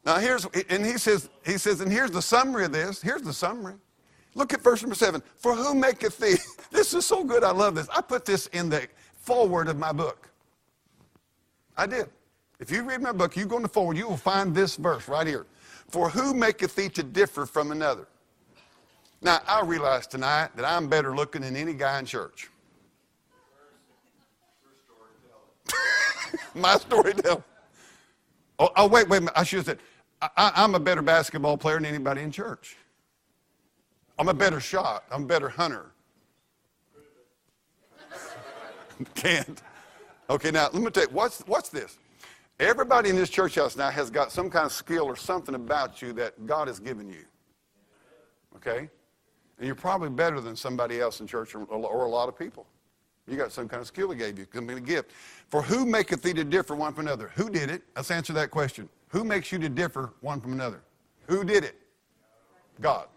Now he says, and here's the summary of this. Here's the summary. Look at verse number 7. For who maketh thee? This is so good. I love this. I put this in the foreword of my book. I did. If you read my book, you go in the foreword, you will find this verse right here. For who maketh thee to differ from another? Now, I realize tonight that I'm better looking than any guy in church. My storytelling. Oh, wait a minute. I should have said, I'm a better basketball player than anybody in church. I'm a better shot. I'm a better hunter. Can't. Okay, now, let me tell you, what's this? Everybody in this church house now has got some kind of skill or something about you that God has given you. Okay? And you're probably better than somebody else in church or a lot of people. You got some kind of skill he gave you, some kind of gift. For who maketh thee to differ one from another? Who did it? Let's answer that question. Who makes you to differ one from another? Who did it? God.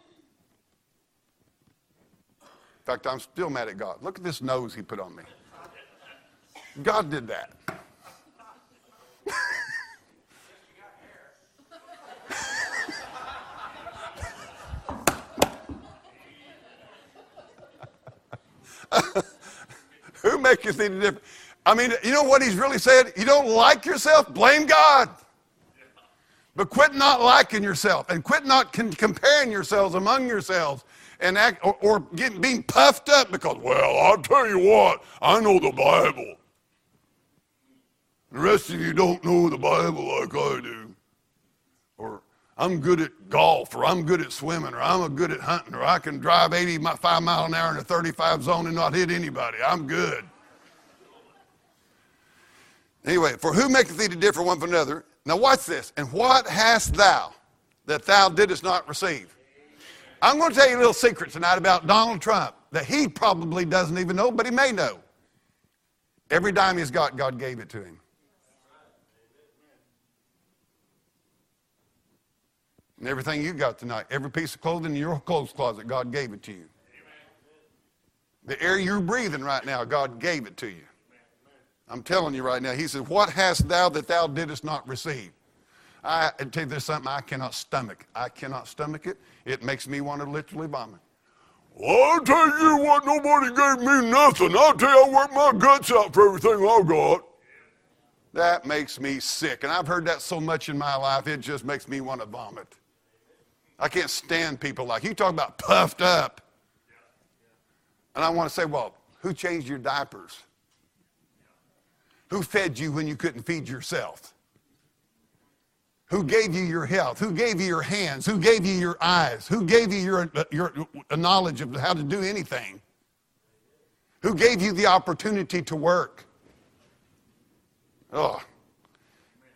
In fact, I'm still mad at God. Look at this nose he put on me. God did that. Who maketh thee to differ? I mean, you know what he's really saying? You don't like yourself? Blame God. But quit not liking yourself and quit not comparing yourselves among yourselves and act or being puffed up because, well, I'll tell you what, I know the Bible. The rest of you don't know the Bible like I do. Or I'm good at golf, or I'm good at swimming, or I'm good at hunting, or I can drive 85 miles an hour in a 35 zone and not hit anybody. I'm good. Anyway, for who maketh thee to differ one from another? Now watch this. And what hast thou that thou didst not receive? I'm going to tell you a little secret tonight about Donald Trump that he probably doesn't even know, but he may know. Every dime he's got, God gave it to him. And everything you got tonight, every piece of clothing in your clothes closet, God gave it to you. The air you're breathing right now, God gave it to you. I'm telling you right now, he said, what hast thou that thou didst not receive? I tell you, there's something I cannot stomach. I cannot stomach it. It makes me want to literally vomit. Well, I'll tell you what, nobody gave me nothing. I'll tell you, I worked my guts out for everything I got. That makes me sick. And I've heard that so much in my life, it just makes me want to vomit. I can't stand people like you. Talk about puffed up. And I want to say, well, who changed your diapers? Who fed you when you couldn't feed yourself? Who gave you your health? Who gave you your hands? Who gave you your eyes? Who gave you your knowledge of how to do anything? Who gave you the opportunity to work? Oh.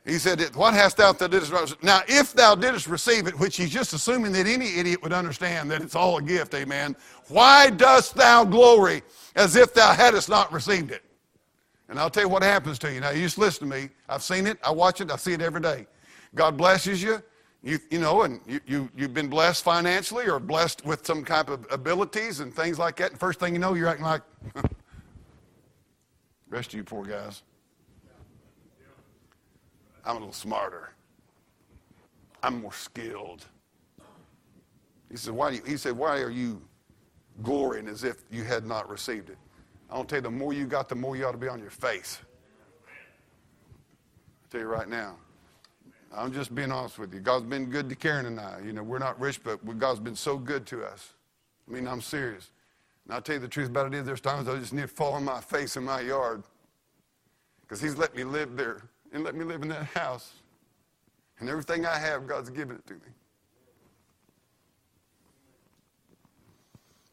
He said, what hast thou that didst not receive? Now, if thou didst receive it, which he's just assuming that any idiot would understand that it's all a gift, amen. Why dost thou glory as if thou hadst not received it? And I'll tell you what happens to you. Now, you just listen to me. I've seen it. I watch it. I see it every day. God blesses you. And you've been blessed financially or blessed with some type of abilities and things like that. And first thing you know, you're acting like the rest of you poor guys. I'm a little smarter. I'm more skilled. He said, why are you glorying as if you had not received it? I'll tell you, the more you got, the more you ought to be on your face. I'll tell you right now. I'm just being honest with you. God's been good to Karen and I. We're not rich, but God's been so good to us. I mean, I'm serious. And I'll tell you the truth about it is there's times I just need to fall on my face in my yard because he's let me live there and let me live in that house. And everything I have, God's given it to me.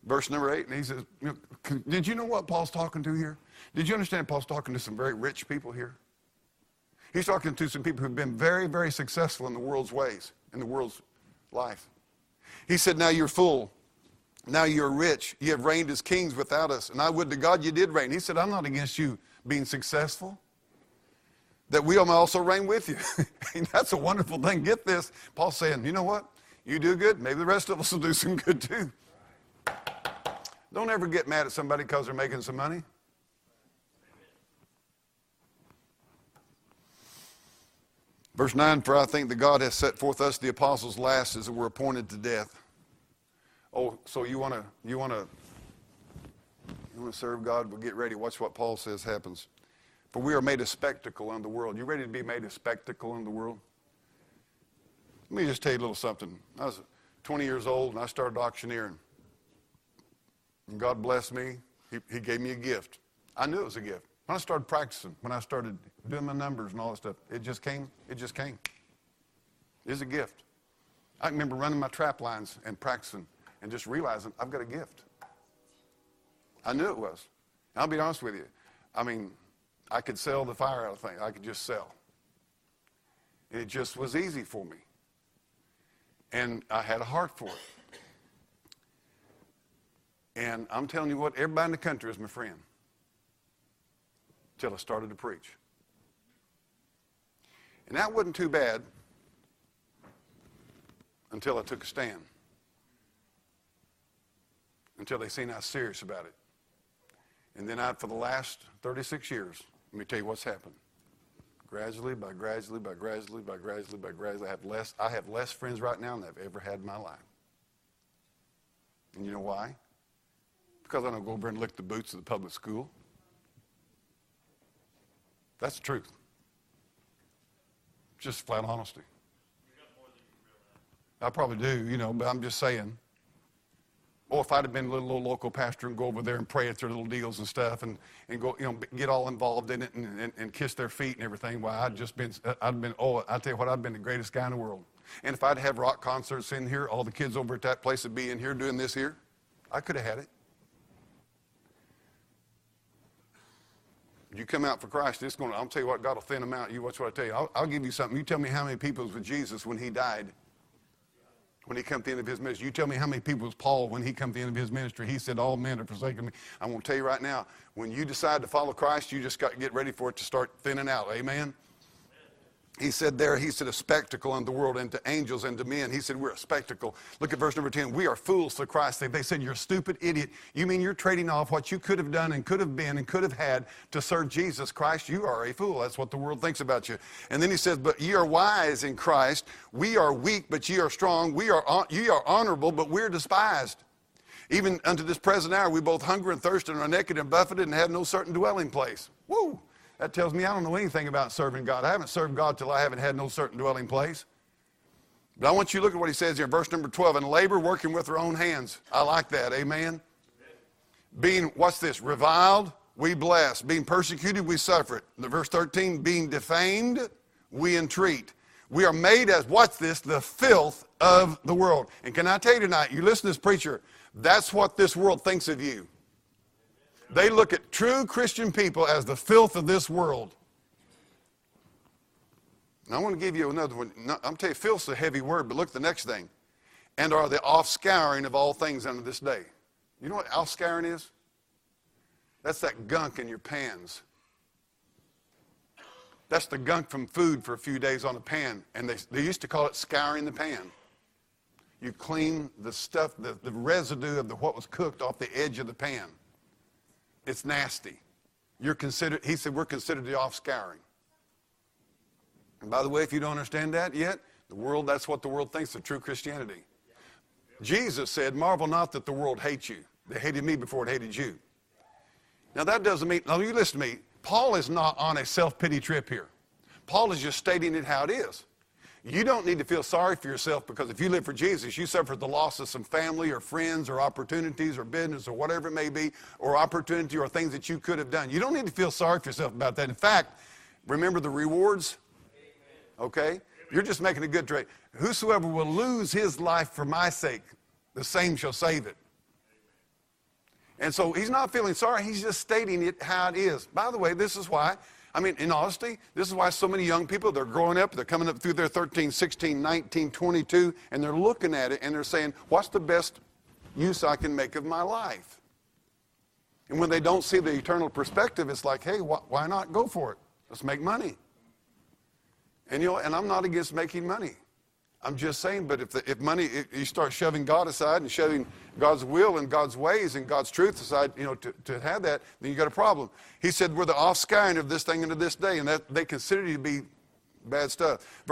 Verse number 8, and he says, did you know what Paul's talking to here? Did you understand Paul's talking to some very rich people here? He's talking to some people who've been very, very successful in the world's ways, in the world's life. He said, now you're full. Now you're rich. You have reigned as kings without us. And I would to God you did reign. He said, I'm not against you being successful. That we may also reign with you. That's a wonderful thing. Get this. Paul's saying, you know what? You do good. Maybe the rest of us will do some good too. Don't ever get mad at somebody because they're making some money. Verse 9, for I think that God has set forth us, the apostles, last as we're appointed to death. Oh, so you want to serve God? Well, get ready. Watch what Paul says happens. For we are made a spectacle in the world. You ready to be made a spectacle in the world? Let me just tell you a little something. I was 20 years old and I started auctioneering. And God blessed me. He gave me a gift. I knew it was a gift. When I started practicing, when I started doing my numbers and all that stuff, it just came. It just came. It's a gift. I remember running my trap lines and practicing and just realizing I've got a gift. I knew it was. And I'll be honest with you. I mean, I could sell the fire out of things. I could just sell. It just was easy for me. And I had a heart for it. And I'm telling you what, everybody in the country is my friend. Till I started to preach. And that wasn't too bad until I took a stand. Until they seen I was serious about it. And then for the last 36 years, let me tell you what's happened. Gradually, by gradually, I have less friends right now than I've ever had in my life. And you know why? Because I don't go over and lick the boots of the public school. That's the truth. Just flat honesty. I probably do, but I'm just saying. Or if I'd have been a little local pastor and go over there and pray at their little deals and stuff and go, get all involved in it and kiss their feet and everything, well, I'd tell you what, I'd been the greatest guy in the world. And if I'd have rock concerts in here, all the kids over at that place would be in here doing this here. I could have had it. You come out for Christ, I'll tell you what, God will thin them out. You watch what I tell you. I'll give you something. You tell me how many people was with Jesus when he died. When he came to the end of his ministry. You tell me how many people was Paul when he came to the end of his ministry. He said, all men are forsaken me. I'm going to tell you right now, when you decide to follow Christ, you just got to get ready for it to start thinning out. Amen? He said a spectacle unto the world and to angels and to men. He said, we're a spectacle. Look at verse number 10. We are fools to Christ. They said, you're a stupid idiot. You mean you're trading off what you could have done and could have been and could have had to serve Jesus Christ? You are a fool. That's what the world thinks about you. And then he says, but ye are wise in Christ. We are weak, but ye are strong. Ye are honorable, but we're despised. Even unto this present hour, we both hunger and thirst and are naked and buffeted and have no certain dwelling place. Woo! That tells me I don't know anything about serving God. I haven't served God till I haven't had no certain dwelling place. But I want you to look at what he says here, verse number 12. And labor working with our own hands. I like that. Amen. Being, what's this? Reviled, we bless. Being persecuted, we suffer it. Verse 13, being defamed, we entreat. We are made as, what's this? The filth of the world. And can I tell you tonight, you listen to this preacher, that's what this world thinks of you. They look at true Christian people as the filth of this world. Now, I want to give you another one. I'm telling you, filth's a heavy word, but look at the next thing. And are the offscouring of all things unto this day. You know what offscouring is? That's that gunk in your pans. That's the gunk from food for a few days on a pan. And they used to call it scouring the pan. You clean the stuff, the residue of what was cooked off the edge of the pan. It's nasty. He said, we're considered the offscouring. And by the way, if you don't understand that yet, that's what the world thinks of true Christianity. Jesus said, marvel not that the world hates you. They hated me before it hated you. Now that doesn't mean, now you listen to me, Paul is not on a self-pity trip here. Paul is just stating it how it is. You don't need to feel sorry for yourself because if you live for Jesus, you suffered the loss of some family or friends or opportunities or business or whatever it may be, or opportunity or things that you could have done. You don't need to feel sorry for yourself about that. In fact, remember the rewards? Okay? You're just making a good trade. Whosoever will lose his life for my sake, the same shall save it. And so he's not feeling sorry. He's just stating it how it is. By the way, this is why, in honesty, this is why so many young people, they're growing up, they're coming up through their 13, 16, 19, 22, and they're looking at it and they're saying, what's the best use I can make of my life? And when they don't see the eternal perspective, it's like, hey, why not go for it? Let's make money. And and I'm not against making money. I'm just saying, but if you start shoving God aside and shoving God's will and God's ways and God's truth aside, to have that, then you got a problem. He said, we're the offscouring of this thing into this day, and that they consider you to be Bad stuff.